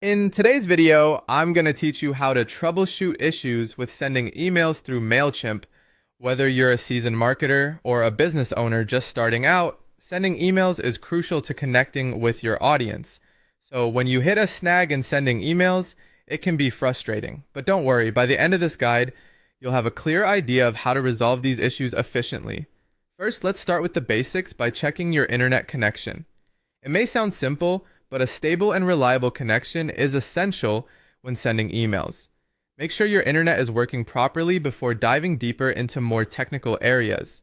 In today's video, I'm going to teach you how to troubleshoot issues with sending emails through Mailchimp. Whether you're a seasoned marketer or a business owner just starting out, sending emails is crucial to connecting with your audience. So when you hit a snag in sending emails, it can be frustrating. But don't worry, by the end of this guide, you'll have a clear idea of how to resolve these issues efficiently. First, let's start with the basics by checking your internet connection. It may sound simple, but a stable and reliable connection is essential when sending emails. Make sure your internet is working properly before diving deeper into more technical areas.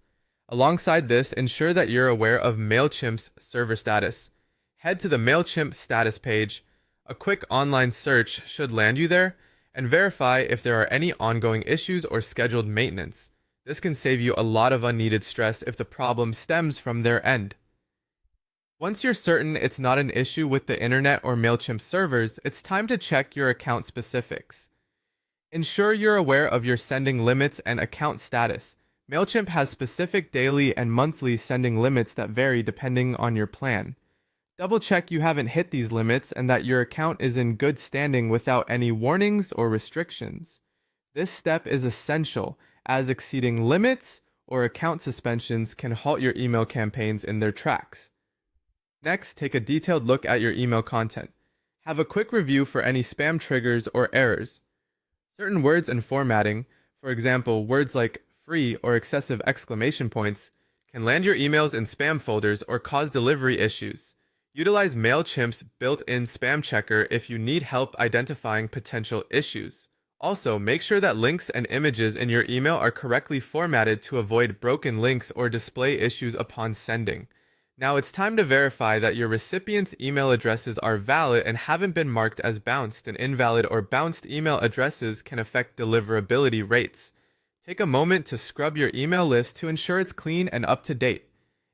Alongside this, ensure that you're aware of Mailchimp's server status. Head to the Mailchimp status page. A quick online search should land you there, and verify if there are any ongoing issues or scheduled maintenance. This can save you a lot of unneeded stress if the problem stems from their end. Once you're certain it's not an issue with the internet or Mailchimp servers, it's time to check your account specifics. Ensure you're aware of your sending limits and account status. Mailchimp has specific daily and monthly sending limits that vary depending on your plan. Double check you haven't hit these limits and that your account is in good standing without any warnings or restrictions. This step is essential, as exceeding limits or account suspensions can halt your email campaigns in their tracks. Next, take a detailed look at your email content. Have a quick review for any spam triggers or errors. Certain words and formatting, for example, words like free or excessive exclamation points, can land your emails in spam folders or cause delivery issues. Utilize Mailchimp's built-in spam checker if you need help identifying potential issues. Also, make sure that links and images in your email are correctly formatted to avoid broken links or display issues upon sending. Now it's time to verify that your recipient's email addresses are valid and haven't been marked as bounced, and invalid or bounced email addresses can affect deliverability rates. Take a moment to scrub your email list to ensure it's clean and up to date.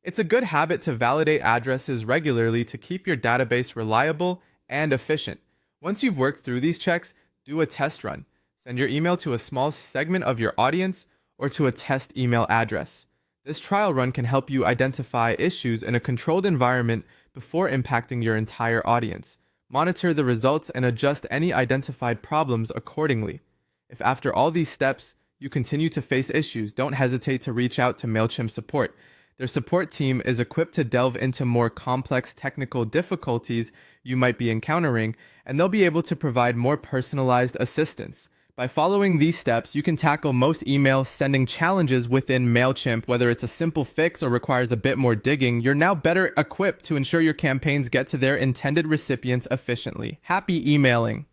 It's a good habit to validate addresses regularly to keep your database reliable and efficient. Once you've worked through these checks, do a test run. Send your email to a small segment of your audience or to a test email address. This trial run can help you identify issues in a controlled environment before impacting your entire audience. Monitor the results and adjust any identified problems accordingly. If after all these steps you continue to face issues, don't hesitate to reach out to Mailchimp support. Their support team is equipped to delve into more complex technical difficulties you might be encountering, and they'll be able to provide more personalized assistance. By following these steps, you can tackle most email sending challenges within Mailchimp. Whether it's a simple fix or requires a bit more digging, you're now better equipped to ensure your campaigns get to their intended recipients efficiently. Happy emailing!